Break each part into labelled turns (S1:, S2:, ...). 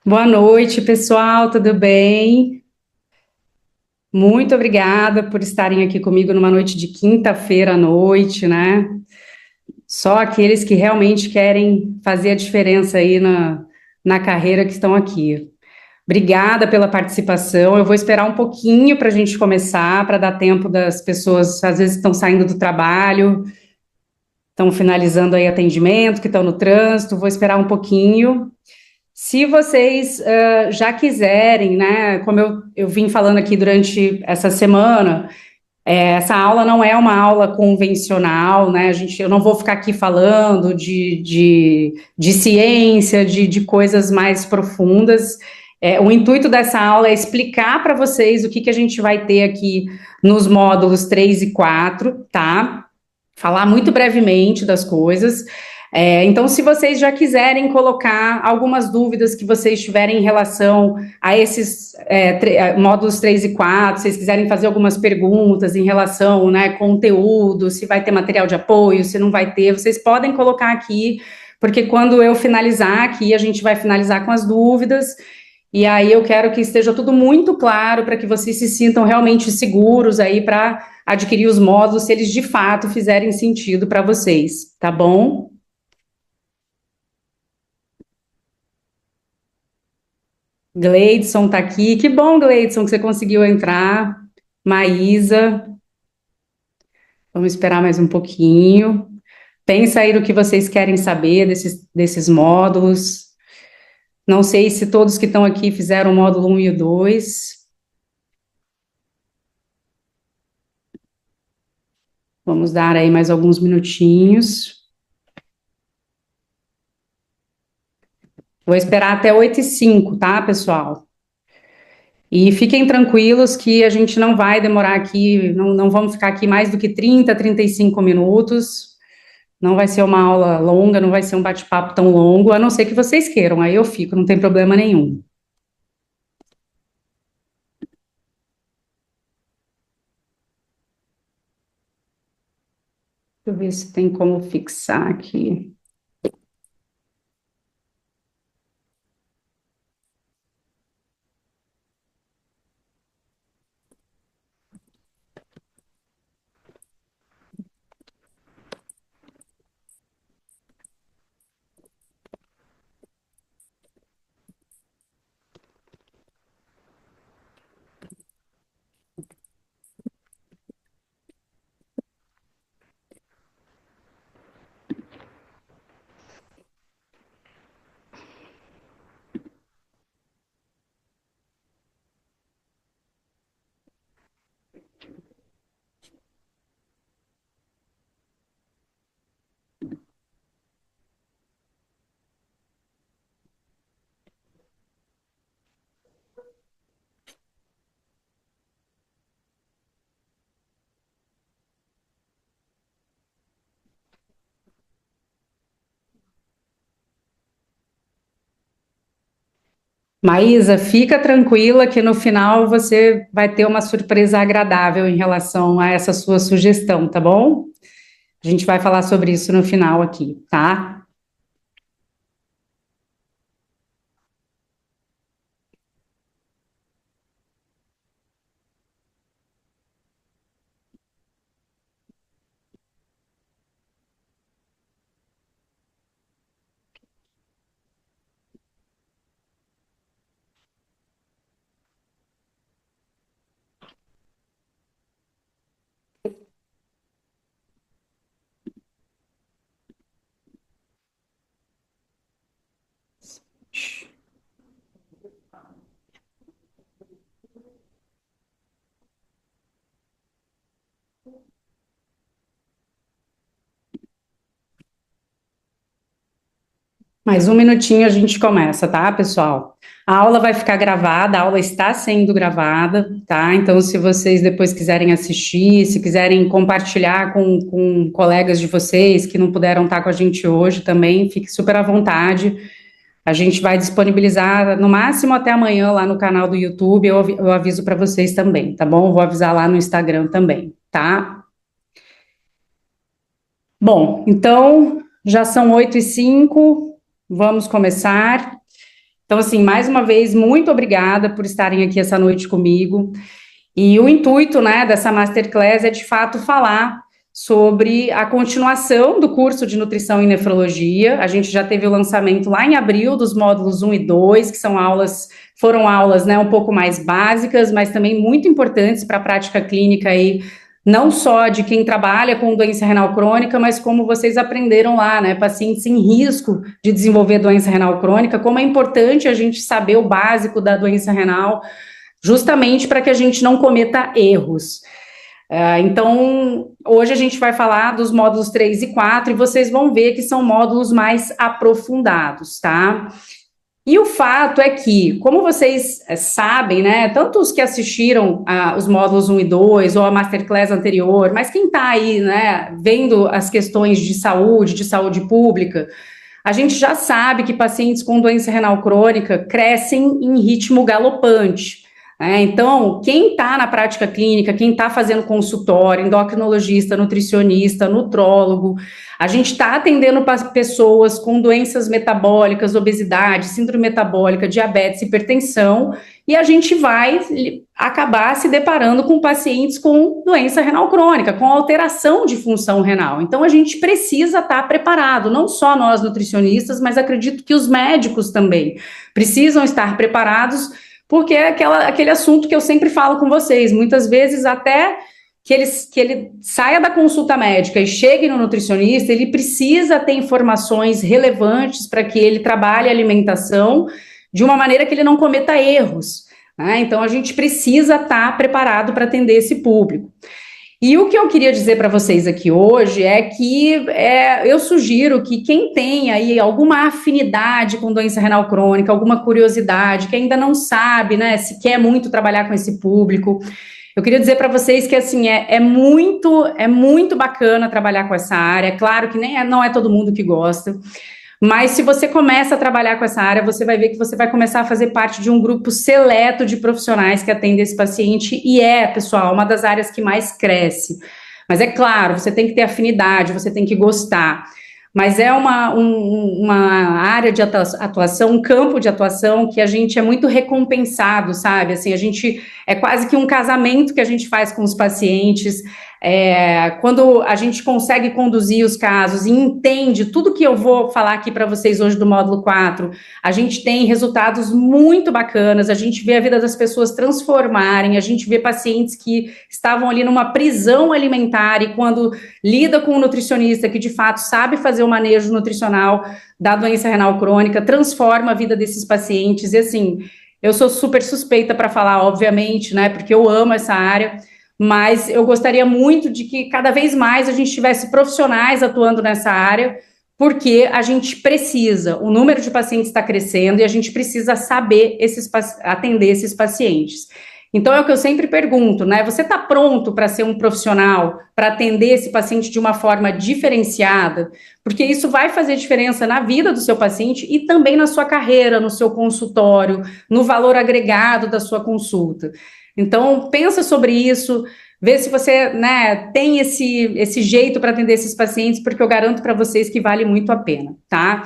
S1: Boa noite, pessoal, tudo bem? Muito obrigada por estarem aqui comigo numa noite de quinta-feira à noite, né? Só aqueles que realmente querem fazer a diferença aí na carreira que estão aqui. Obrigada pela participação. Eu vou esperar um pouquinho para a gente começar, para dar tempo das pessoas, às vezes, que estão saindo do trabalho, estão finalizando aí atendimento, que estão no trânsito. Vou esperar um pouquinho. Se vocês já quiserem, né, como eu vim falando aqui durante essa semana, essa aula não é uma aula convencional, né? Eu não vou ficar aqui falando de ciência, de coisas mais profundas. O intuito dessa aula é explicar para vocês o que a gente vai ter aqui nos módulos 3 e 4, tá? Falar muito brevemente das coisas. Então, se vocês já quiserem colocar algumas dúvidas que vocês tiverem em relação a esses módulos 3 e 4, se vocês quiserem fazer algumas perguntas em relação, né, conteúdo, se vai ter material de apoio, se não vai ter, vocês podem colocar aqui, porque quando eu finalizar aqui, a gente vai finalizar com as dúvidas, e aí eu quero que esteja tudo muito claro para que vocês se sintam realmente seguros aí para adquirir os módulos, se eles de fato fizerem sentido para vocês, tá bom? Gleidson tá aqui. Que bom, Gleidson, que você conseguiu entrar. Maísa, vamos esperar mais um pouquinho. Pensa aí no que vocês querem saber desses módulos. Não sei se todos que estão aqui fizeram o módulo 1 e o 2. Vamos dar aí mais alguns minutinhos. Vou esperar até 8h05, tá, pessoal? E fiquem tranquilos que a gente não vai demorar aqui, não vamos ficar aqui mais do que 35 minutos. Não vai ser uma aula longa, não vai ser um bate-papo tão longo, a não ser que vocês queiram, aí eu fico, não tem problema nenhum. Deixa eu ver se tem como fixar aqui. Maísa, fica tranquila que no final você vai ter uma surpresa agradável em relação a essa sua sugestão, tá bom? A gente vai falar sobre isso no final aqui, tá? Mais um minutinho a gente começa, tá, pessoal? A aula vai ficar gravada, a aula está sendo gravada, tá? Então, se vocês depois quiserem assistir, se quiserem compartilhar com colegas de vocês que não puderam estar com a gente hoje também, fique super à vontade. A gente vai disponibilizar no máximo até amanhã lá no canal do YouTube, eu aviso para vocês também, tá bom? Vou avisar lá no Instagram também, tá? Bom, então já são 8h05, vamos começar. Então, assim, mais uma vez, muito obrigada por estarem aqui essa noite comigo. E o intuito, né, dessa Masterclass é, de fato, falar sobre a continuação do curso de Nutrição e Nefrologia. A gente já teve o lançamento lá em abril dos módulos 1 e 2, que foram aulas, né, um pouco mais básicas, mas também muito importantes para a prática clínica aí, não só de quem trabalha com doença renal crônica, mas como vocês aprenderam lá, né, pacientes em risco de desenvolver doença renal crônica, como é importante a gente saber o básico da doença renal, justamente para que a gente não cometa erros. Então, hoje a gente vai falar dos módulos 3 e 4, e vocês vão ver que são módulos mais aprofundados, tá? E o fato é que, como vocês sabem, né, tanto os que assistiram os módulos 1 e 2, ou a Masterclass anterior, mas quem está aí, né, vendo as questões de saúde pública, a gente já sabe que pacientes com doença renal crônica crescem em ritmo galopante. Então, quem está na prática clínica, quem está fazendo consultório, endocrinologista, nutricionista, nutrólogo, a gente está atendendo pessoas com doenças metabólicas, obesidade, síndrome metabólica, diabetes, hipertensão, e a gente vai acabar se deparando com pacientes com doença renal crônica, com alteração de função renal. Então, a gente precisa estar preparado, não só nós nutricionistas, mas acredito que os médicos também precisam estar preparados, porque é aquele assunto que eu sempre falo com vocês, muitas vezes até que ele saia da consulta médica e chegue no nutricionista, ele precisa ter informações relevantes para que ele trabalhe a alimentação de uma maneira que ele não cometa erros, né? Então, a gente precisa estar preparado para atender esse público. E o que eu queria dizer para vocês aqui hoje é que eu sugiro que quem tem aí alguma afinidade com doença renal crônica, alguma curiosidade, que ainda não sabe, né, se quer muito trabalhar com esse público, eu queria dizer para vocês que, assim, é muito bacana trabalhar com essa área. Claro que não é todo mundo que gosta, mas se você começa a trabalhar com essa área, você vai ver que você vai começar a fazer parte de um grupo seleto de profissionais que atendem esse paciente, e pessoal, uma das áreas que mais cresce. Mas é claro, você tem que ter afinidade, você tem que gostar. Mas é uma área de atuação, um campo de atuação que a gente é muito recompensado, sabe? Assim, é quase que um casamento que a gente faz com os pacientes. Quando a gente consegue conduzir os casos e entende tudo que eu vou falar aqui para vocês hoje do módulo 4, a gente tem resultados muito bacanas, a gente vê a vida das pessoas transformarem, a gente vê pacientes que estavam ali numa prisão alimentar e quando lida com um nutricionista que de fato sabe fazer o manejo nutricional da doença renal crônica, transforma a vida desses pacientes. E assim, eu sou super suspeita para falar, obviamente, né, porque eu amo essa área, mas eu gostaria muito de que cada vez mais a gente tivesse profissionais atuando nessa área, porque a gente precisa, o número de pacientes está crescendo e a gente precisa saber atender esses pacientes. Então é o que eu sempre pergunto, né? Você está pronto para ser um profissional, para atender esse paciente de uma forma diferenciada? Porque isso vai fazer diferença na vida do seu paciente e também na sua carreira, no seu consultório, no valor agregado da sua consulta. Então, pensa sobre isso, vê se você, né, tem esse jeito para atender esses pacientes, porque eu garanto para vocês que vale muito a pena, tá?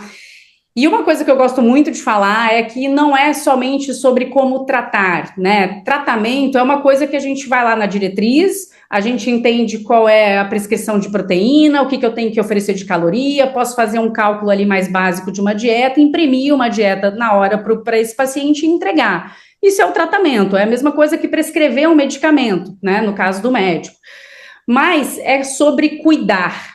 S1: E uma coisa que eu gosto muito de falar é que não é somente sobre como tratar, né? Tratamento é uma coisa que a gente vai lá na diretriz, a gente entende qual é a prescrição de proteína, o que eu tenho que oferecer de caloria, posso fazer um cálculo ali mais básico de uma dieta, imprimir uma dieta na hora para esse paciente e entregar. Isso é o tratamento, é a mesma coisa que prescrever um medicamento, né? No caso do médico. Mas é sobre cuidar.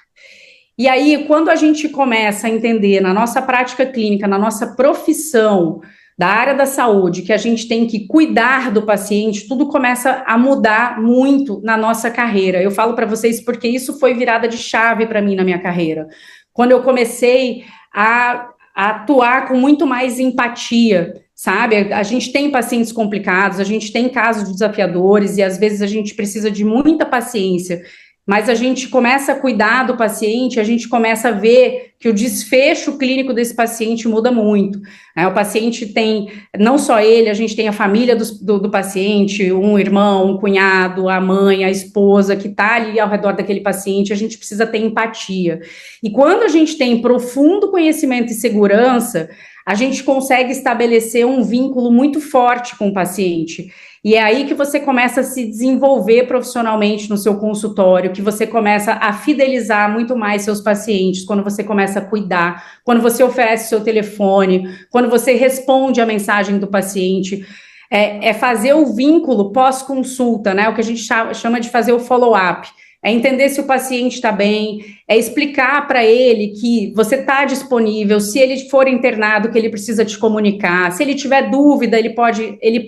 S1: E aí, quando a gente começa a entender na nossa prática clínica, na nossa profissão da área da saúde, que a gente tem que cuidar do paciente, tudo começa a mudar muito na nossa carreira. Eu falo para vocês porque isso foi virada de chave para mim na minha carreira. Quando eu comecei a atuar com muito mais empatia, sabe? A gente tem pacientes complicados, a gente tem casos desafiadores e às vezes a gente precisa de muita paciência. Mas a gente começa a cuidar do paciente, a gente começa a ver que o desfecho clínico desse paciente muda muito. O paciente tem, não só ele, a gente tem a família do paciente, um irmão, um cunhado, a mãe, a esposa, que está ali ao redor daquele paciente, a gente precisa ter empatia. E quando a gente tem profundo conhecimento e segurança, a gente consegue estabelecer um vínculo muito forte com o paciente. E é aí que você começa a se desenvolver profissionalmente no seu consultório, que você começa a fidelizar muito mais seus pacientes, quando você começa a cuidar, quando você oferece o seu telefone, quando você responde a mensagem do paciente. É fazer o vínculo pós-consulta, né? O que a gente chama de fazer o follow-up. É entender se o paciente está bem, é explicar para ele que você está disponível, se ele for internado, que ele precisa te comunicar, se ele tiver dúvida, ele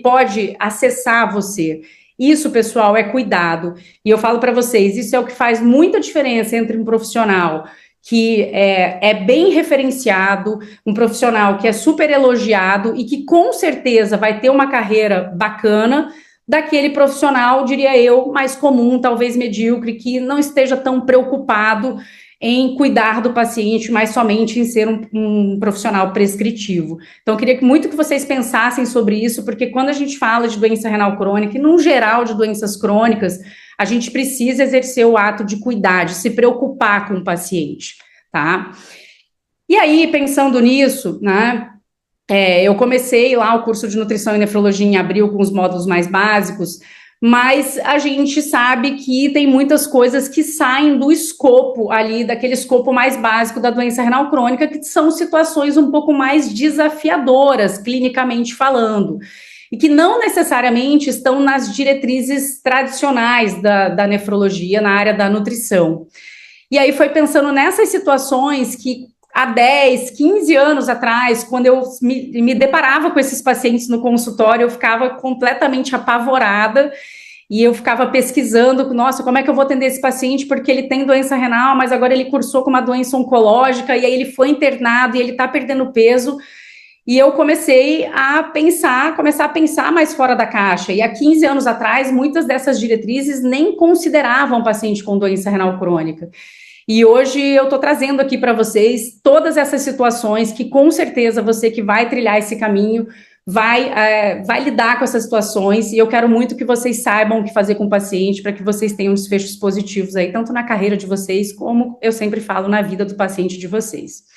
S1: pode acessar você. Isso, pessoal, é cuidado. E eu falo para vocês, isso é o que faz muita diferença entre um profissional que é bem referenciado, um profissional que é super elogiado e que com certeza vai ter uma carreira bacana, daquele profissional, diria eu, mais comum, talvez medíocre, que não esteja tão preocupado em cuidar do paciente, mas somente em ser um profissional prescritivo. Então, eu queria muito que vocês pensassem sobre isso, porque quando a gente fala de doença renal crônica, e num geral de doenças crônicas, a gente precisa exercer o ato de cuidar, de se preocupar com o paciente, tá? E aí, pensando nisso, né, eu comecei lá o curso de nutrição e nefrologia em abril com os módulos mais básicos, mas a gente sabe que tem muitas coisas que saem do escopo ali, daquele escopo mais básico da doença renal crônica, que são situações um pouco mais desafiadoras, clinicamente falando, e que não necessariamente estão nas diretrizes tradicionais da nefrologia, na área da nutrição. E aí foi pensando nessas situações que há 10, 15 anos atrás, quando eu me deparava com esses pacientes no consultório, eu ficava completamente apavorada e eu ficava pesquisando, nossa, como é que eu vou atender esse paciente porque ele tem doença renal, mas agora ele cursou com uma doença oncológica e aí ele foi internado e ele está perdendo peso. E eu comecei a começar a pensar mais fora da caixa. E há 15 anos atrás, muitas dessas diretrizes nem consideravam o paciente com doença renal crônica. E hoje eu estou trazendo aqui para vocês todas essas situações que, com certeza, você que vai trilhar esse caminho vai lidar com essas situações. E eu quero muito que vocês saibam o que fazer com o paciente para que vocês tenham desfechos positivos aí, tanto na carreira de vocês, como eu sempre falo, na vida do paciente de vocês.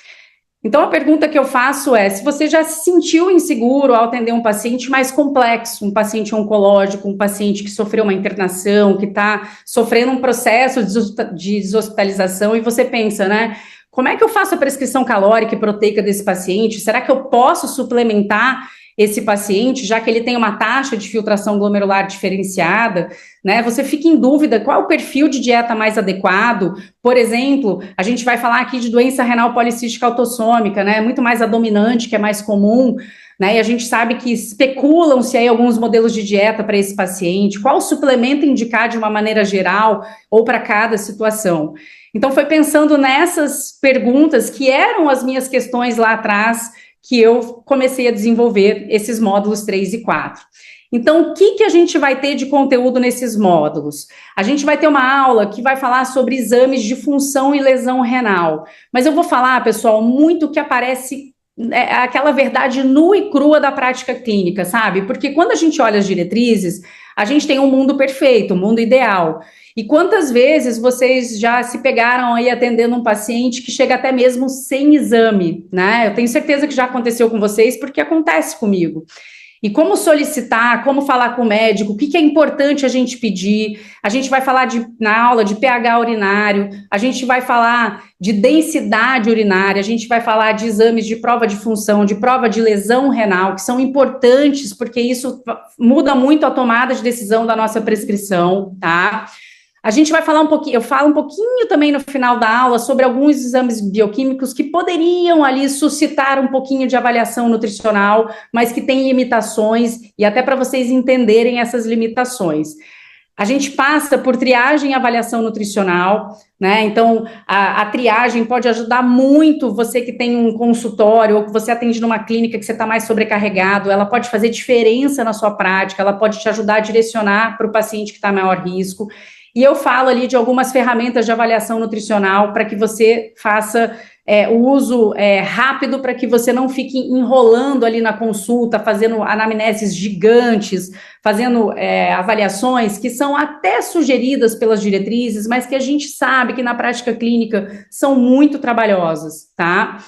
S1: Então, a pergunta que eu faço é, se você já se sentiu inseguro ao atender um paciente mais complexo, um paciente oncológico, um paciente que sofreu uma internação, que está sofrendo um processo de deshospitalização, e você pensa, né, como é que eu faço a prescrição calórica e proteica desse paciente? Será que eu posso suplementar esse paciente, já que ele tem uma taxa de filtração glomerular diferenciada, né? Você fica em dúvida qual é o perfil de dieta mais adequado. Por exemplo, a gente vai falar aqui de doença renal policística autossômica, né? Muito mais a dominante, que é mais comum, né? E a gente sabe que especulam-se aí alguns modelos de dieta para esse paciente, qual suplemento indicar de uma maneira geral ou para cada situação. Então, foi pensando nessas perguntas que eram as minhas questões lá atrás, que eu comecei a desenvolver esses módulos 3 e 4. Então, o que a gente vai ter de conteúdo nesses módulos? A gente vai ter uma aula que vai falar sobre exames de função e lesão renal. Mas eu vou falar, pessoal, muito que aparece aquela verdade nua e crua da prática clínica, sabe? Porque quando a gente olha as diretrizes, a gente tem um mundo perfeito, um mundo ideal. E quantas vezes vocês já se pegaram aí atendendo um paciente que chega até mesmo sem exame, né? Eu tenho certeza que já aconteceu com vocês, porque acontece comigo. E como solicitar, como falar com o médico, o que é importante a gente pedir. A gente vai falar na aula de pH urinário, a gente vai falar de densidade urinária, a gente vai falar de exames de prova de função, de prova de lesão renal, que são importantes, porque isso muda muito a tomada de decisão da nossa prescrição, tá? A gente vai falar um pouquinho, eu falo um pouquinho também no final da aula sobre alguns exames bioquímicos que poderiam ali suscitar um pouquinho de avaliação nutricional, mas que têm limitações, e até para vocês entenderem essas limitações. A gente passa por triagem e avaliação nutricional, né? Então, a triagem pode ajudar muito você que tem um consultório ou que você atende numa clínica que você está mais sobrecarregado, ela pode fazer diferença na sua prática, ela pode te ajudar a direcionar para o paciente que está em maior risco. E eu falo ali de algumas ferramentas de avaliação nutricional para que você faça o uso rápido, para que você não fique enrolando ali na consulta, fazendo anamneses gigantes, fazendo avaliações que são até sugeridas pelas diretrizes, mas que a gente sabe que na prática clínica são muito trabalhosas, tá?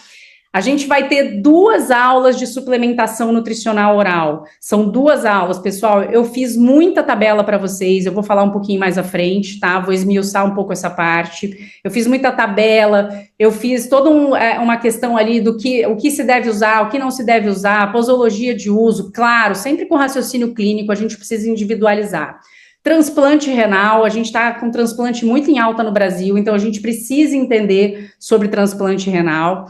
S1: A gente vai ter 2 aulas de suplementação nutricional oral. São 2 aulas, pessoal. Eu fiz muita tabela para vocês, eu vou falar um pouquinho mais à frente, tá? Vou esmiuçar um pouco essa parte. Eu fiz muita tabela, eu fiz toda uma questão ali do o que se deve usar, o que não se deve usar, posologia de uso, claro, sempre com raciocínio clínico, a gente precisa individualizar. Transplante renal, a gente está com transplante muito em alta no Brasil, então a gente precisa entender sobre transplante renal.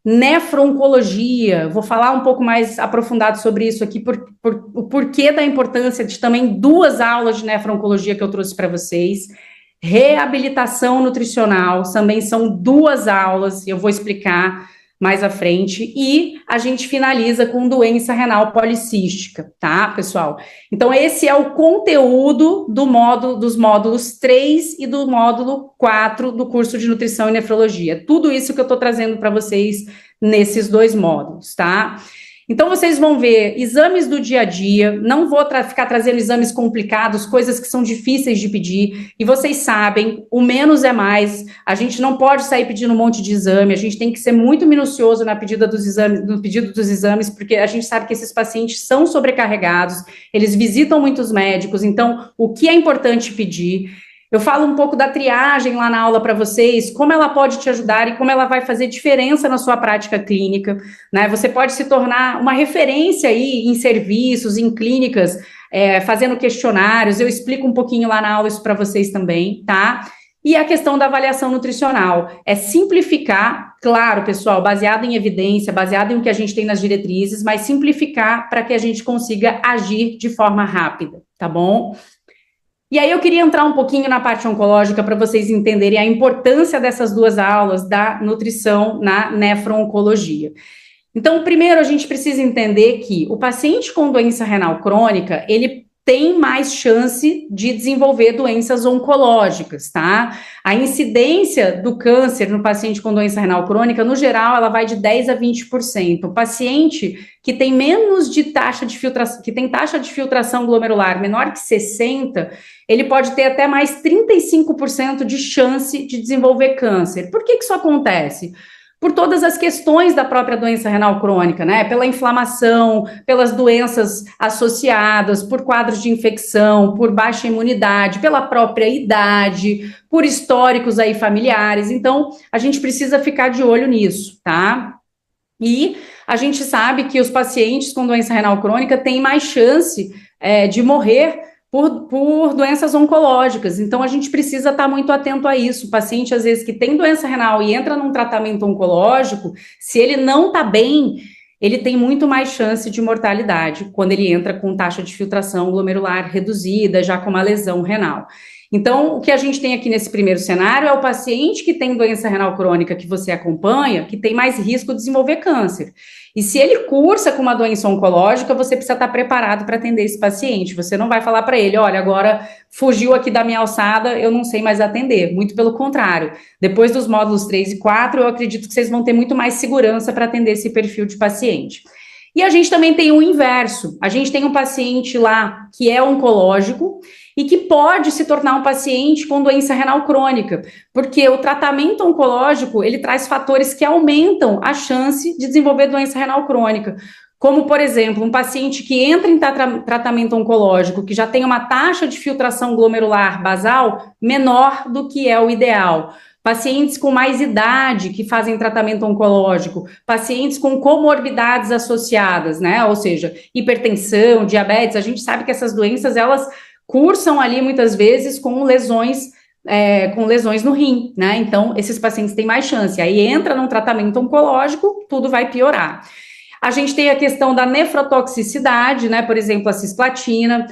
S1: Nefro-oncologia, vou falar um pouco mais aprofundado sobre isso aqui, o porquê da importância de também 2 aulas de nefro-oncologia que eu trouxe para vocês. Reabilitação nutricional, também são 2 aulas, eu vou explicar mais à frente, e a gente finaliza com doença renal policística, tá, pessoal? Então, esse é o conteúdo dos módulos 3 e do módulo 4 do curso de Nutrição e Nefrologia. Tudo isso que eu estou trazendo para vocês nesses 2 módulos, tá? Então, vocês vão ver exames do dia a dia, não vou ficar trazendo exames complicados, coisas que são difíceis de pedir, e vocês sabem, o menos é mais, a gente não pode sair pedindo um monte de exame, a gente tem que ser muito minucioso no pedido dos exames, porque a gente sabe que esses pacientes são sobrecarregados, eles visitam muitos médicos, então, o que é importante pedir? Eu falo um pouco da triagem lá na aula para vocês, como ela pode te ajudar e como ela vai fazer diferença na sua prática clínica, né? Você pode se tornar uma referência aí em serviços, em clínicas, fazendo questionários, eu explico um pouquinho lá na aula isso para vocês também, tá? E a questão da avaliação nutricional, é simplificar, claro, pessoal, baseado em evidência, baseado em o que a gente tem nas diretrizes, mas simplificar para que a gente consiga agir de forma rápida, tá bom? E aí eu queria entrar um pouquinho na parte oncológica para vocês entenderem a importância dessas 2 aulas da nutrição na nefro-oncologia. Então, primeiro a gente precisa entender que o paciente com doença renal crônica, ele tem mais chance de desenvolver doenças oncológicas, tá? A incidência do câncer no paciente com doença renal crônica, no geral, ela vai de 10 a 20%. O paciente que tem menos de taxa de filtração, que tem taxa de filtração glomerular menor que 60, ele pode ter até mais 35% de chance de desenvolver câncer. Por que isso acontece? Por todas as questões da própria doença renal crônica, né? Pela inflamação, pelas doenças associadas, por quadros de infecção, por baixa imunidade, pela própria idade, por históricos aí familiares. Então, a gente precisa ficar de olho nisso, tá? E a gente sabe que os pacientes com doença renal crônica têm mais chance de morrer por doenças oncológicas, então a gente precisa estar muito atento a isso. O paciente, às vezes, que tem doença renal e entra num tratamento oncológico, se ele não está bem, ele tem muito mais chance de mortalidade quando ele entra com taxa de filtração glomerular reduzida, já com uma lesão renal. Então, o que a gente tem aqui nesse primeiro cenário é o paciente que tem doença renal crônica que você acompanha, que tem mais risco de desenvolver câncer. E se ele cursa com uma doença oncológica, você precisa estar preparado para atender esse paciente. Você não vai falar para ele, olha, agora fugiu aqui da minha alçada, eu não sei mais atender. Muito pelo contrário. Depois dos módulos 3 e 4, eu acredito que vocês vão ter muito mais segurança para atender esse perfil de paciente. E a gente também tem o inverso. A gente tem um paciente lá que é oncológico e que pode se tornar um paciente com doença renal crônica, porque o tratamento oncológico, ele traz fatores que aumentam a chance de desenvolver doença renal crônica, como, por exemplo, um paciente que entra em tratamento oncológico, que já tem uma taxa de filtração glomerular basal menor do que é o ideal, pacientes com mais idade que fazem tratamento oncológico, pacientes com comorbidades associadas, né, ou seja, hipertensão, diabetes, a gente sabe que essas doenças, elas cursam ali muitas vezes com lesões no rim, né? Então, esses pacientes têm mais chance. Aí entra num tratamento oncológico, tudo vai piorar. A gente tem a questão da nefrotoxicidade, né? Por exemplo, a cisplatina.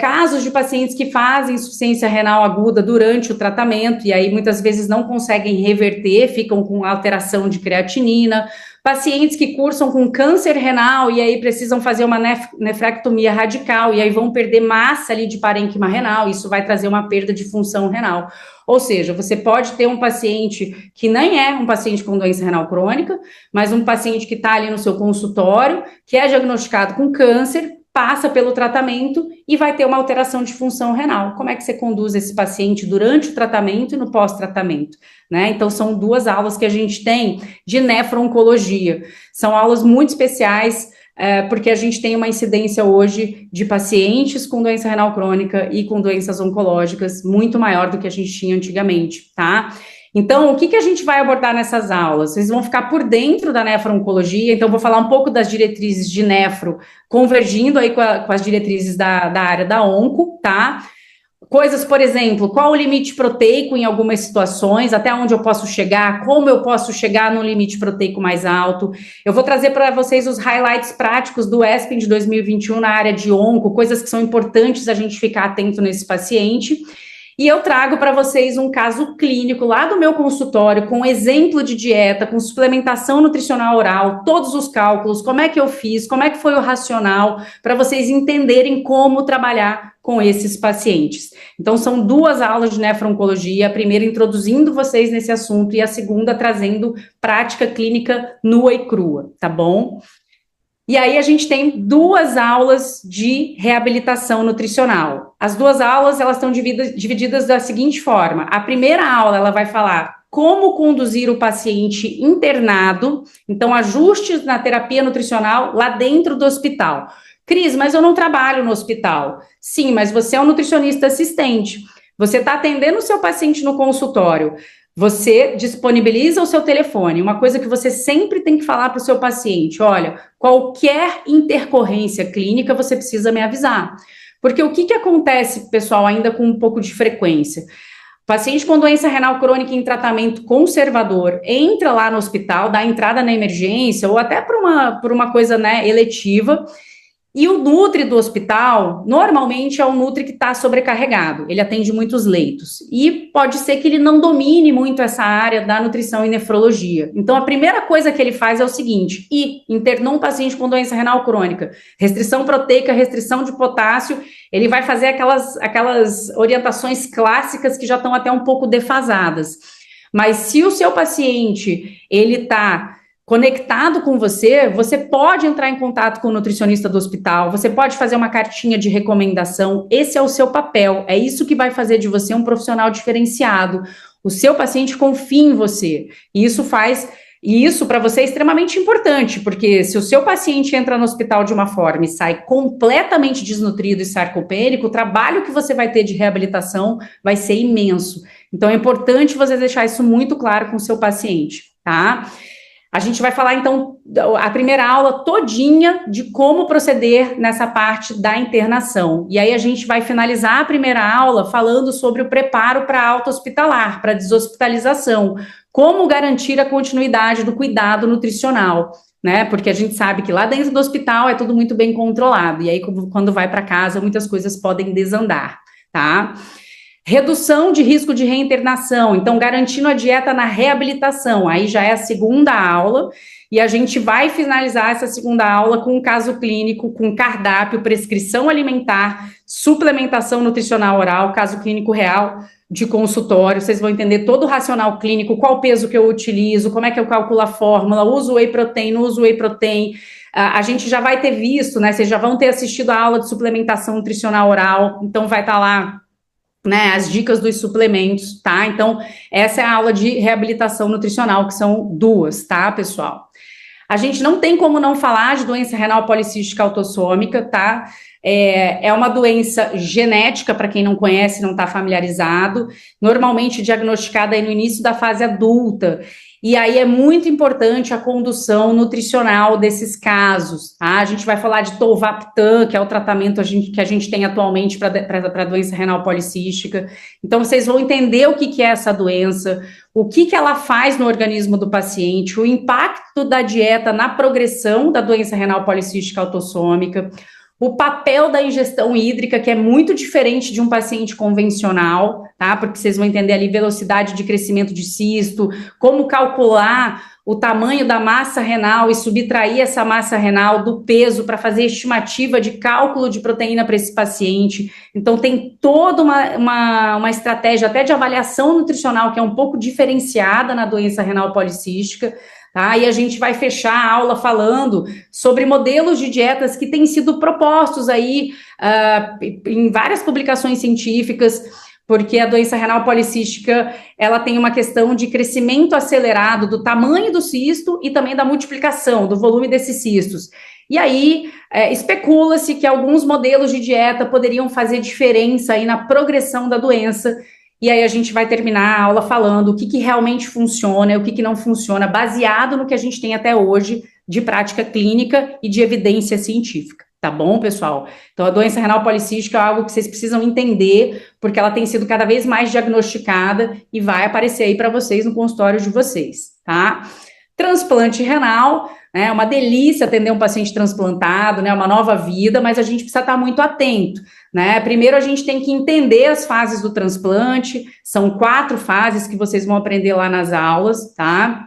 S1: Casos de pacientes que fazem insuficiência renal aguda durante o tratamento, e aí muitas vezes não conseguem reverter, ficam com alteração de creatinina. Pacientes que cursam com câncer renal e aí precisam fazer uma nefrectomia radical e aí vão perder massa ali de parênquima renal, isso vai trazer uma perda de função renal. Ou seja, você pode ter um paciente que nem é um paciente com doença renal crônica, mas um paciente que está ali no seu consultório, que é diagnosticado com câncer, passa pelo tratamento e vai ter uma alteração de função renal. Como é que você conduz esse paciente durante o tratamento e no pós-tratamento, né? Então, são 2 aulas que a gente tem de nefro-oncologia. São aulas muito especiais, porque a gente tem uma incidência hoje de pacientes com doença renal crônica e com doenças oncológicas muito maior do que a gente tinha antigamente, tá? Então, o que a gente vai abordar nessas aulas? Vocês vão ficar por dentro da nefro-oncologia, então vou falar um pouco das diretrizes de nefro, convergindo aí com as diretrizes da área da onco, tá? Coisas, por exemplo, qual o limite proteico em algumas situações, até onde eu posso chegar, como eu posso chegar no limite proteico mais alto. Eu vou trazer para vocês os highlights práticos do ESPEN de 2021 na área de onco, coisas que são importantes a gente ficar atento nesse paciente. E eu trago para vocês um caso clínico lá do meu consultório, com exemplo de dieta, com suplementação nutricional oral, todos os cálculos, como é que eu fiz, como é que foi o racional, para vocês entenderem como trabalhar com esses pacientes. Então, são 2 aulas de nefro-oncologia, a primeira introduzindo vocês nesse assunto e a segunda trazendo prática clínica nua e crua, tá bom? E aí a gente tem 2 aulas de reabilitação nutricional. As 2 aulas, elas estão divididas da seguinte forma. A primeira aula, ela vai falar como conduzir o paciente internado, então ajustes na terapia nutricional lá dentro do hospital. Cris, mas eu não trabalho no hospital. Sim, mas você é um nutricionista assistente. Você está atendendo o seu paciente no consultório. Você disponibiliza o seu telefone. Uma coisa que você sempre tem que falar para o seu paciente: olha, qualquer intercorrência clínica você precisa me avisar. Porque o que acontece, pessoal, ainda com um pouco de frequência? Paciente com doença renal crônica em tratamento conservador entra lá no hospital, dá entrada na emergência ou até por uma coisa, né, eletiva. E o nutri do hospital, normalmente é um nutri que está sobrecarregado, ele atende muitos leitos. E pode ser que ele não domine muito essa área da nutrição e nefrologia. Então, a primeira coisa que ele faz é o seguinte: internou um paciente com doença renal crônica, restrição proteica, restrição de potássio, ele vai fazer aquelas orientações clássicas que já estão até um pouco defasadas. Mas se o seu paciente, ele está conectado com você, você pode entrar em contato com o nutricionista do hospital, você pode fazer uma cartinha de recomendação, esse é o seu papel, é isso que vai fazer de você um profissional diferenciado. O seu paciente confia em você, e isso para você é extremamente importante, porque se o seu paciente entra no hospital de uma forma e sai completamente desnutrido e sarcopênico, o trabalho que você vai ter de reabilitação vai ser imenso. Então é importante você deixar isso muito claro com o seu paciente, tá? A gente vai falar, então, a primeira aula todinha de como proceder nessa parte da internação. E aí a gente vai finalizar a primeira aula falando sobre o preparo para alta hospitalar, para deshospitalização, como garantir a continuidade do cuidado nutricional, né? Porque a gente sabe que lá dentro do hospital é tudo muito bem controlado, e aí quando vai para casa muitas coisas podem desandar, tá? Redução de risco de reinternação, então garantindo a dieta na reabilitação, aí já é a segunda aula, e a gente vai finalizar essa segunda aula com um caso clínico, com cardápio, prescrição alimentar, suplementação nutricional oral, caso clínico real de consultório, vocês vão entender todo o racional clínico, qual peso que eu utilizo, como é que eu calculo a fórmula, uso whey protein, não uso whey protein. A gente já vai ter visto, né, vocês já vão ter assistido a aula de suplementação nutricional oral, então vai estar lá, né, as dicas dos suplementos, tá? Então, essa é a aula de reabilitação nutricional, que são 2, tá, pessoal? A gente não tem como não falar de doença renal policística autossômica, tá? É uma doença genética, para quem não conhece, não está familiarizado, normalmente diagnosticada aí no início da fase adulta. E aí é muito importante a condução nutricional desses casos, tá? A gente vai falar de tolvaptan, que é o tratamento que a gente tem atualmente para a doença renal policística. Então, vocês vão entender o que é essa doença, o que ela faz no organismo do paciente, o impacto da dieta na progressão da doença renal policística autossômica, o papel da ingestão hídrica, que é muito diferente de um paciente convencional, tá? Porque vocês vão entender ali velocidade de crescimento de cisto, como calcular o tamanho da massa renal e subtrair essa massa renal do peso para fazer estimativa de cálculo de proteína para esse paciente. Então, tem toda uma estratégia até de avaliação nutricional que é um pouco diferenciada na doença renal policística. tá? E a gente vai fechar a aula falando sobre modelos de dietas que têm sido propostos aí em várias publicações científicas, porque a doença renal policística, ela tem uma questão de crescimento acelerado do tamanho do cisto e também da multiplicação, do volume desses cistos. E aí, especula-se que alguns modelos de dieta poderiam fazer diferença aí na progressão da doença, e aí a gente vai terminar a aula falando o que realmente funciona e o que não funciona, baseado no que a gente tem até hoje de prática clínica e de evidência científica. Tá bom, pessoal? Então, a doença renal policística é algo que vocês precisam entender, porque ela tem sido cada vez mais diagnosticada e vai aparecer aí para vocês no consultório de vocês, tá? Transplante renal, né? É uma delícia atender um paciente transplantado, né? Uma nova vida, mas a gente precisa estar muito atento, né? Primeiro, a gente tem que entender as fases do transplante, são 4 fases que vocês vão aprender lá nas aulas, tá?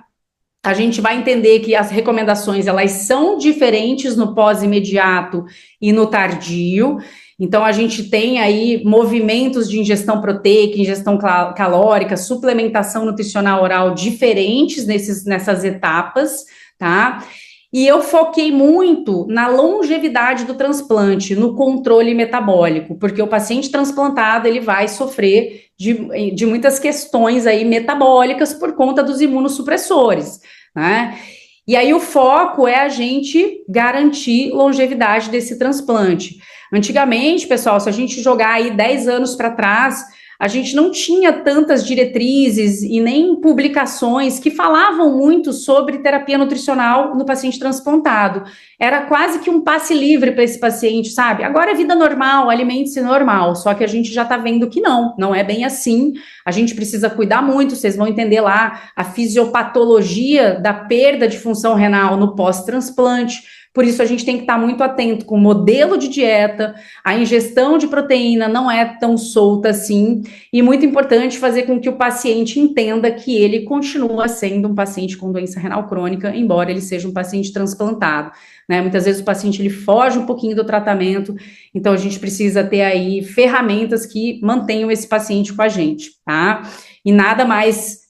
S1: A gente vai entender que as recomendações, elas são diferentes no pós-imediato e no tardio. Então, a gente tem aí movimentos de ingestão proteica, ingestão calórica, suplementação nutricional oral diferentes nessas etapas, tá? E eu foquei muito na longevidade do transplante, no controle metabólico, porque o paciente transplantado, ele vai sofrer de muitas questões aí metabólicas por conta dos imunossupressores, né? E aí o foco é a gente garantir longevidade desse transplante. Antigamente, pessoal, se a gente jogar aí 10 anos para trás, a gente não tinha tantas diretrizes e nem publicações que falavam muito sobre terapia nutricional no paciente transplantado. Era quase que um passe livre para esse paciente, sabe? Agora é vida normal, alimente-se normal, só que a gente já está vendo que não é bem assim. A gente precisa cuidar muito, vocês vão entender lá a fisiopatologia da perda de função renal no pós-transplante. Por isso, a gente tem que estar muito atento com o modelo de dieta, a ingestão de proteína não é tão solta assim, e muito importante fazer com que o paciente entenda que ele continua sendo um paciente com doença renal crônica, embora ele seja um paciente transplantado, né? Muitas vezes o paciente ele foge um pouquinho do tratamento, então a gente precisa ter aí ferramentas que mantenham esse paciente com a gente, tá? E nada mais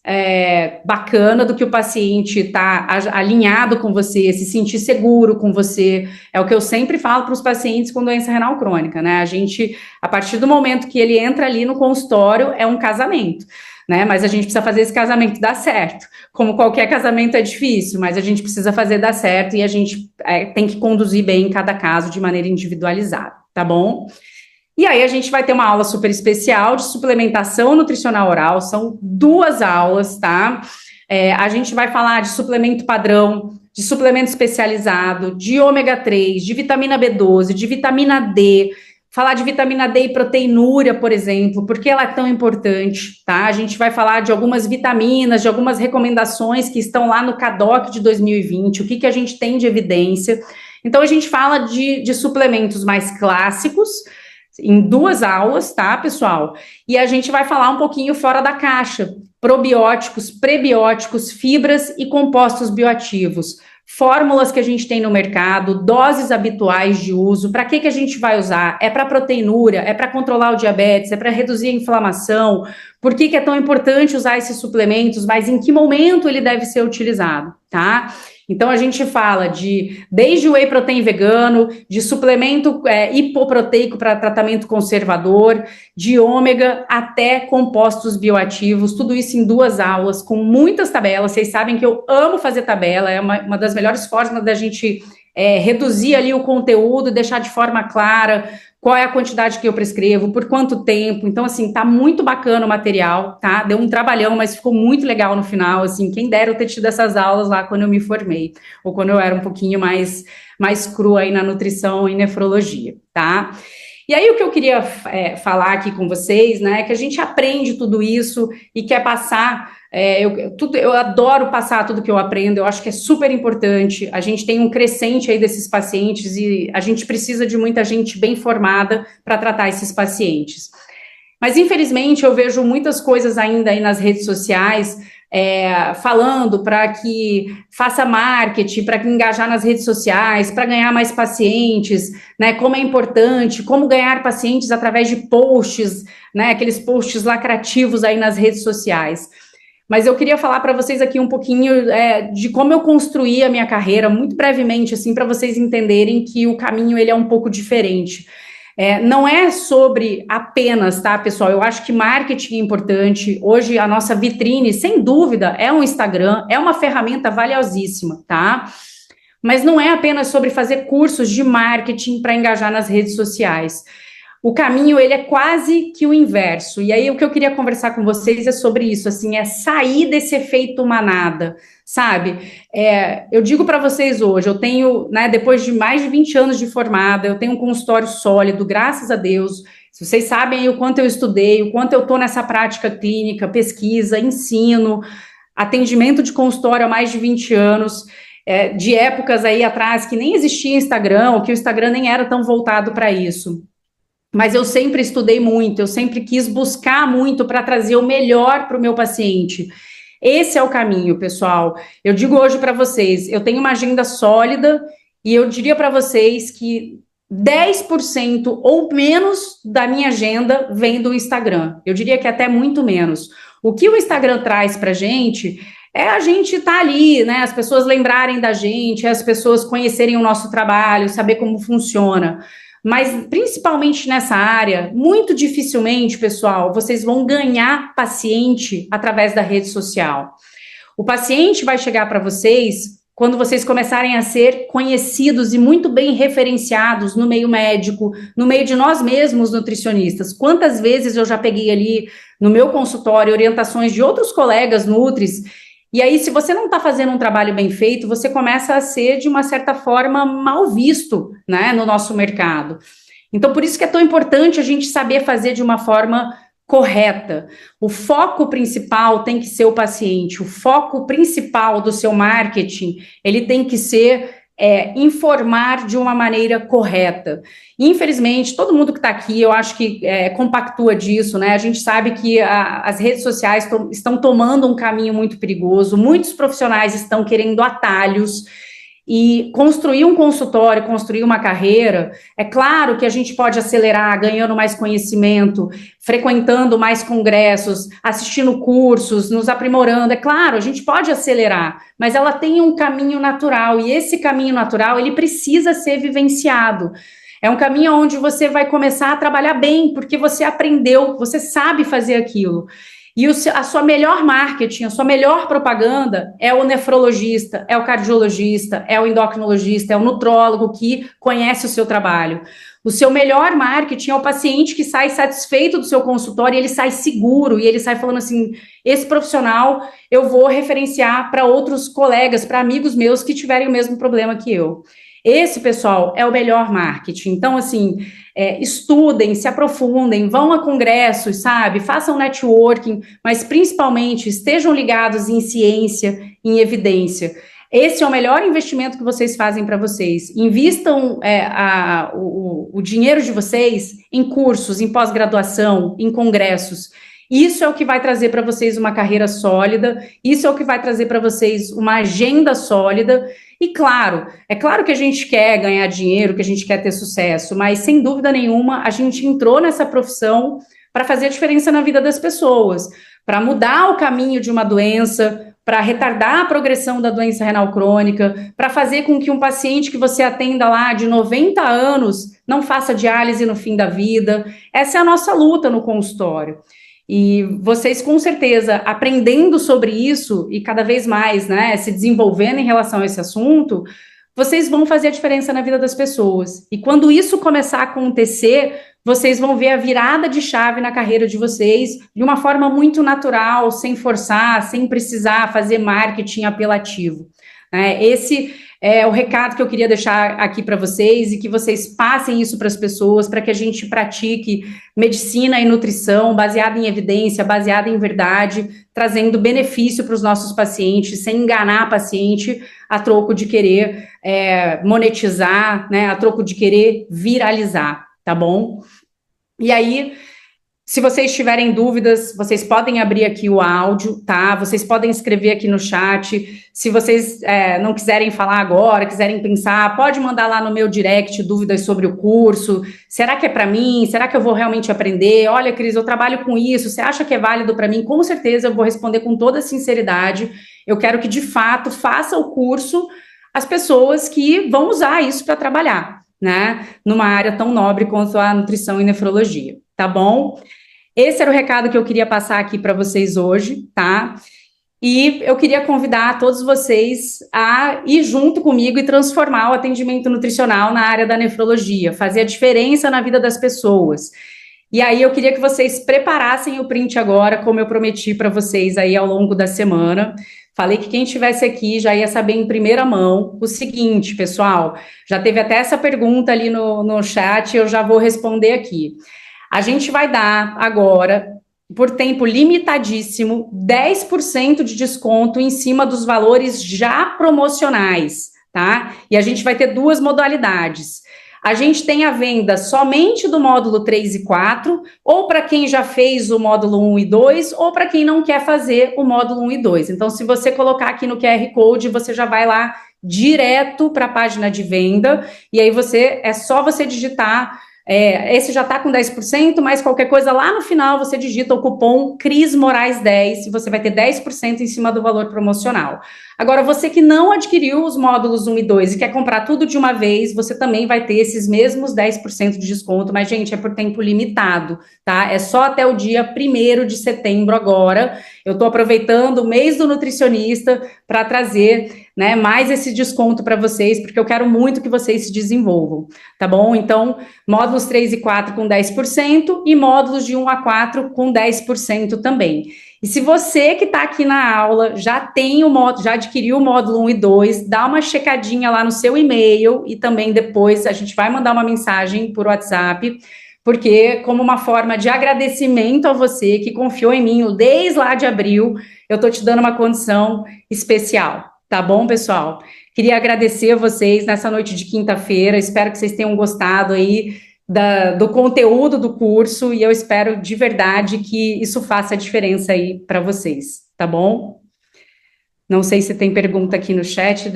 S1: bacana do que o paciente estar alinhado com você, se sentir seguro com você. É o que eu sempre falo para os pacientes com doença renal crônica, né? A gente, a partir do momento que ele entra ali no consultório, é um casamento, né? Mas a gente precisa fazer esse casamento dar certo. Como qualquer casamento é difícil, mas a gente precisa fazer dar certo e a gente tem que conduzir bem cada caso de maneira individualizada, tá bom? E aí a gente vai ter uma aula super especial de suplementação nutricional oral, são 2 aulas, tá? A gente vai falar de suplemento padrão, de suplemento especializado, de ômega 3, de vitamina B12, de vitamina D, falar de vitamina D e proteinúria, por exemplo, porque ela é tão importante, tá? A gente vai falar de algumas vitaminas, de algumas recomendações que estão lá no CADOC de 2020, o que a gente tem de evidência. Então, a gente fala de suplementos mais clássicos, em 2 aulas, tá, pessoal? E a gente vai falar um pouquinho fora da caixa, probióticos, prebióticos, fibras e compostos bioativos, fórmulas que a gente tem no mercado, doses habituais de uso, para que a gente vai usar? É para proteinúria, é para controlar o diabetes, é para reduzir a inflamação, por que é tão importante usar esses suplementos, mas em que momento ele deve ser utilizado, tá? Então, a gente fala desde o whey protein vegano, de suplemento hipoproteico para tratamento conservador, de ômega até compostos bioativos, tudo isso em 2 aulas, com muitas tabelas. Vocês sabem que eu amo fazer tabela, é uma das melhores formas da gente reduzir ali o conteúdo, deixar de forma clara qual é a quantidade que eu prescrevo, por quanto tempo. Então, assim, tá muito bacana o material, tá? Deu um trabalhão, mas ficou muito legal no final, assim, quem dera eu ter tido essas aulas lá quando eu me formei, ou quando eu era um pouquinho mais crua aí na nutrição e nefrologia, tá? E aí o que eu queria falar aqui com vocês, né, é que a gente aprende tudo isso e quer passar, eu adoro passar tudo que eu aprendo, eu acho que é super importante, a gente tem um crescente aí desses pacientes e a gente precisa de muita gente bem formada para tratar esses pacientes. Mas, infelizmente, eu vejo muitas coisas ainda aí nas redes sociais, falando para que faça marketing, para que engajar nas redes sociais, para ganhar mais pacientes, né, como é importante, como ganhar pacientes através de posts, né, aqueles posts lacrativos aí nas redes sociais. mas eu queria falar para vocês aqui um pouquinho de como eu construí a minha carreira, muito brevemente, assim, para vocês entenderem que o caminho ele é um pouco diferente. Não é sobre apenas, tá, pessoal? Eu acho que marketing é importante. Hoje, a nossa vitrine, sem dúvida, é um Instagram, é uma ferramenta valiosíssima, tá? Mas não é apenas sobre fazer cursos de marketing para engajar nas redes sociais. O caminho, ele é quase que o inverso. E aí, o que eu queria conversar com vocês é sobre isso, assim, é sair desse efeito manada, sabe? Eu digo para vocês hoje, eu tenho, né, depois de mais de 20 anos de formada, eu tenho um consultório sólido, graças a Deus. Vocês sabem o quanto eu estudei, o quanto eu estou nessa prática clínica, pesquisa, ensino, atendimento de consultório há mais de 20 anos, de épocas aí atrás que nem existia Instagram, ou que o Instagram nem era tão voltado para isso. Mas eu sempre estudei muito, eu sempre quis buscar muito para trazer o melhor para o meu paciente. Esse é o caminho, pessoal. Eu digo hoje para vocês, eu tenho uma agenda sólida e eu diria para vocês que 10% ou menos da minha agenda vem do Instagram. Eu diria que até muito menos. O que o Instagram traz para a gente é a gente estar ali, né? As pessoas lembrarem da gente, as pessoas conhecerem o nosso trabalho, saber como funciona. Mas, principalmente nessa área, muito dificilmente, pessoal, vocês vão ganhar paciente através da rede social. O paciente vai chegar para vocês quando vocês começarem a ser conhecidos e muito bem referenciados no meio médico, no meio de nós mesmos, nutricionistas. Quantas vezes eu já peguei ali no meu consultório orientações de outros colegas nutris, e aí, se você não está fazendo um trabalho bem feito, você começa a ser, de uma certa forma, mal visto, né, no nosso mercado. Então, por isso que é tão importante a gente saber fazer de uma forma correta. O foco principal tem que ser o paciente, o foco principal do seu marketing, ele tem que ser informar de uma maneira correta. Infelizmente, todo mundo que está aqui, eu acho que compactua disso, né? A gente sabe que as redes sociais estão tomando um caminho muito perigoso, muitos profissionais estão querendo atalhos, e construir um consultório, construir uma carreira, é claro que a gente pode acelerar ganhando mais conhecimento, frequentando mais congressos, assistindo cursos, nos aprimorando. É claro, a gente pode acelerar, mas ela tem um caminho natural, e esse caminho natural, ele precisa ser vivenciado. É um caminho onde você vai começar a trabalhar bem, porque você aprendeu, você sabe fazer aquilo. E a sua melhor marketing, a sua melhor propaganda é o nefrologista, é o cardiologista, é o endocrinologista, é o nutrólogo que conhece o seu trabalho. O seu melhor marketing é o paciente que sai satisfeito do seu consultório, e ele sai seguro, e ele sai falando assim, esse profissional eu vou referenciar para outros colegas, para amigos meus que tiverem o mesmo problema que eu. Esse, pessoal, é o melhor marketing. Então, assim, estudem, se aprofundem, vão a congressos, sabe? Façam networking, mas principalmente estejam ligados em ciência, em evidência. Esse é o melhor investimento que vocês fazem para vocês. Invistam o dinheiro de vocês em cursos, em pós-graduação, em congressos. Isso é o que vai trazer para vocês uma carreira sólida, isso é o que vai trazer para vocês uma agenda sólida. E claro, é claro que a gente quer ganhar dinheiro, que a gente quer ter sucesso, mas sem dúvida nenhuma a gente entrou nessa profissão para fazer a diferença na vida das pessoas, para mudar o caminho de uma doença, para retardar a progressão da doença renal crônica, para fazer com que um paciente que você atenda lá de 90 anos não faça diálise no fim da vida. Essa é a nossa luta no consultório. E vocês, com certeza, aprendendo sobre isso e cada vez mais, né, se desenvolvendo em relação a esse assunto, vocês vão fazer a diferença na vida das pessoas. E quando isso começar a acontecer, vocês vão ver a virada de chave na carreira de vocês de uma forma muito natural, sem forçar, sem precisar fazer marketing apelativo. Esse é o recado que eu queria deixar aqui para vocês, e que vocês passem isso para as pessoas, para que a gente pratique medicina e nutrição baseada em evidência, baseada em verdade, trazendo benefício para os nossos pacientes, sem enganar a paciente a troco de querer monetizar, né, a troco de querer viralizar, tá bom? E aí, Se vocês tiverem dúvidas, vocês podem abrir aqui o áudio, tá? Vocês podem escrever aqui no chat. Se vocês não quiserem falar agora, quiserem pensar, pode mandar lá no meu direct dúvidas sobre o curso. Será que é para mim? Será que eu vou realmente aprender? Olha, Cris, eu trabalho com isso. Você acha que é válido para mim? Com certeza eu vou responder com toda sinceridade. Eu quero que, de fato, faça o curso as pessoas que vão usar isso para trabalhar, né? Numa área tão nobre quanto a nutrição e nefrologia, tá bom? Esse era o recado que eu queria passar aqui para vocês hoje, tá? E eu queria convidar todos vocês a ir junto comigo e transformar o atendimento nutricional na área da nefrologia, fazer a diferença na vida das pessoas. E aí eu queria que vocês preparassem o print agora, como eu prometi para vocês aí ao longo da semana. Falei que quem estivesse aqui já ia saber em primeira mão o seguinte, pessoal. Já teve até essa pergunta ali no chat, eu já vou responder aqui. A gente vai dar agora, por tempo limitadíssimo, 10% de desconto em cima dos valores já promocionais, tá? E a gente vai ter duas modalidades. A gente tem a venda somente do módulo 3 e 4, ou para quem já fez o módulo 1 e 2, ou para quem não quer fazer o módulo 1 e 2. Então, se você colocar aqui no QR Code, você já vai lá direto para a página de venda, e aí é só você digitar. Esse já está com 10%, mas qualquer coisa lá no final você digita o cupom Cris Moraes 10 e você vai ter 10% em cima do valor promocional. Agora, você que não adquiriu os módulos 1 e 2 e quer comprar tudo de uma vez, você também vai ter esses mesmos 10% de desconto, mas, gente, é por tempo limitado, tá? É só até o dia 1º de setembro agora. Eu estou aproveitando o mês do nutricionista para trazer, né, mais esse desconto para vocês, porque eu quero muito que vocês se desenvolvam, tá bom? Então, módulos 3 e 4 com 10% e módulos de 1 a 4 com 10% também. E se você que está aqui na aula já tem o módulo, já adquiriu o módulo 1 e 2, dá uma checadinha lá no seu e-mail e também depois a gente vai mandar uma mensagem por WhatsApp, porque como uma forma de agradecimento a você que confiou em mim desde lá de abril, eu estou te dando uma condição especial, tá bom, pessoal? Queria agradecer a vocês nessa noite de quinta-feira, espero que vocês tenham gostado aí do conteúdo do curso e eu espero de verdade que isso faça a diferença aí para vocês, tá bom? Não sei se tem pergunta aqui no chat,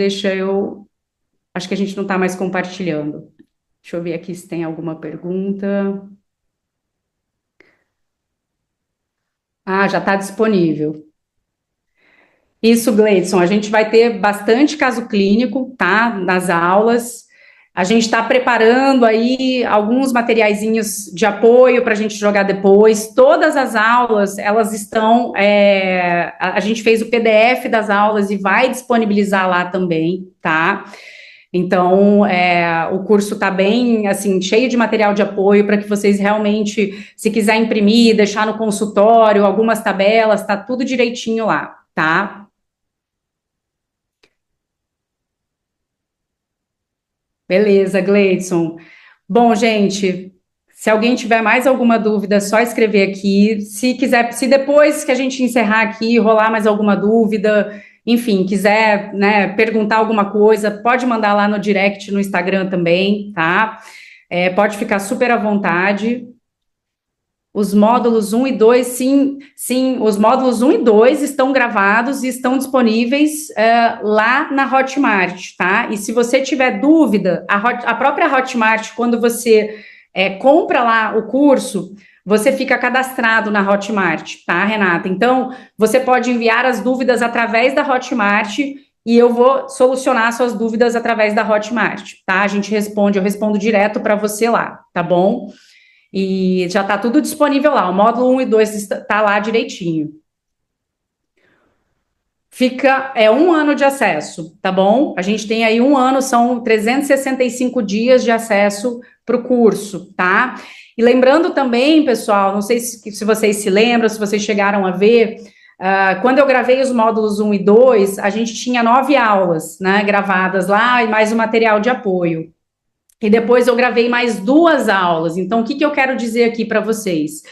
S1: acho que a gente não está mais compartilhando. Deixa eu ver aqui se tem alguma pergunta. Ah, já está disponível. Isso, Gleidson, a gente vai ter bastante caso clínico, tá, nas aulas. A gente está preparando aí alguns materiaizinhos de apoio para a gente jogar depois. Todas as aulas, elas estão... a gente fez o PDF das aulas e vai disponibilizar lá também, tá? Então, o curso está bem, assim, cheio de material de apoio para que vocês realmente, se quiser imprimir, deixar no consultório, algumas tabelas, tá tudo direitinho lá, tá? Beleza, Gleidson. Bom, gente, se alguém tiver mais alguma dúvida, é só escrever aqui. Se quiser, se depois que a gente encerrar aqui, rolar mais alguma dúvida, enfim, quiser, né, perguntar alguma coisa, pode mandar lá no direct no Instagram também, tá? Pode ficar super à vontade. Os módulos 1 e 2, sim, os módulos 1 e 2 estão gravados e estão disponíveis lá na Hotmart, tá? E se você tiver dúvida, a própria Hotmart, quando você compra lá o curso, você fica cadastrado na Hotmart, tá, Renata? Então, você pode enviar as dúvidas através da Hotmart e eu vou solucionar suas dúvidas através da Hotmart, tá? Eu respondo direto para você lá, tá bom? E já está tudo disponível lá. O módulo 1 e 2 está lá direitinho. É 1 ano de acesso, tá bom? A gente tem aí 1 ano, são 365 dias de acesso para o curso, tá? E lembrando também, pessoal, não sei se vocês se lembram, se vocês chegaram a ver, quando eu gravei os módulos 1 e 2, a gente tinha 9 aulas, né, gravadas lá e mais o material de apoio. E depois eu gravei mais 2 aulas. Então, o que eu quero dizer aqui para vocês?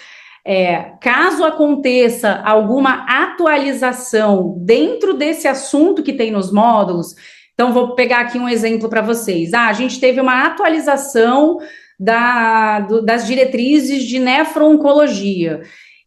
S1: Caso aconteça alguma atualização dentro desse assunto que tem nos módulos, então vou pegar aqui um exemplo para vocês. A gente teve uma atualização das diretrizes de nefro-oncologia.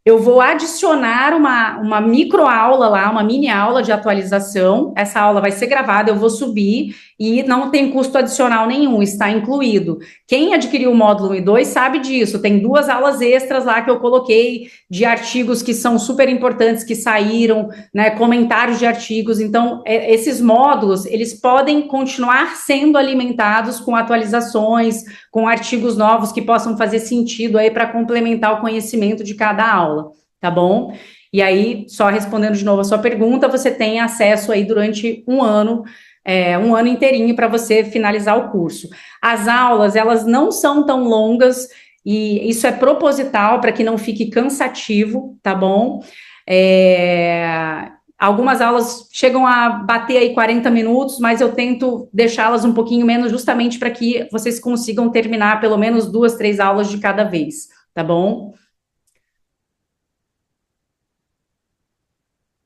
S1: Eu vou adicionar uma microaula lá, uma mini aula de atualização. Essa aula vai ser gravada, eu vou subir e não tem custo adicional nenhum, está incluído. Quem adquiriu o módulo 1 e 2 sabe disso. Tem 2 aulas extras lá que eu coloquei de artigos que são super importantes, que saíram, né, comentários de artigos. Então, esses módulos, eles podem continuar sendo alimentados com atualizações, com artigos novos que possam fazer sentido aí para complementar o conhecimento de cada aula, tá bom? E aí, só respondendo de novo a sua pergunta, você tem acesso aí durante um ano inteirinho para você finalizar o curso. As aulas, elas não são tão longas, e isso é proposital para que não fique cansativo, tá bom? Algumas aulas chegam a bater aí 40 minutos, mas eu tento deixá-las um pouquinho menos, justamente para que vocês consigam terminar pelo menos 2, 3 aulas de cada vez, tá bom?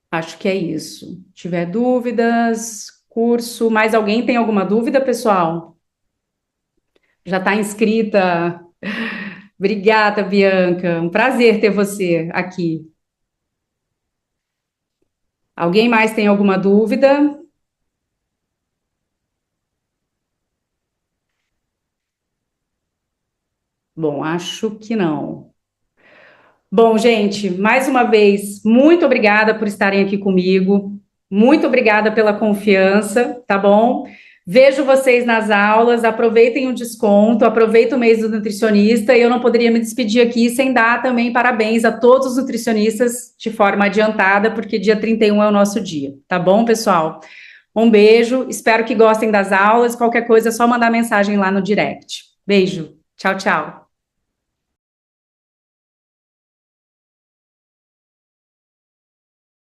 S1: Acho que é isso. Se tiver dúvidas, curso, mais alguém tem alguma dúvida, pessoal? Já está inscrita? Obrigada, Bianca. Um prazer ter você aqui. Alguém mais tem alguma dúvida? Bom, acho que não. Bom, gente, mais uma vez, muito obrigada por estarem aqui comigo. Muito obrigada pela confiança, tá bom? Vejo vocês nas aulas, aproveitem o desconto, aproveitem o mês do nutricionista, e eu não poderia me despedir aqui sem dar também parabéns a todos os nutricionistas de forma adiantada, porque dia 31 é o nosso dia, tá bom, pessoal? Um beijo, espero que gostem das aulas, qualquer coisa é só mandar mensagem lá no direct. Beijo, tchau, tchau.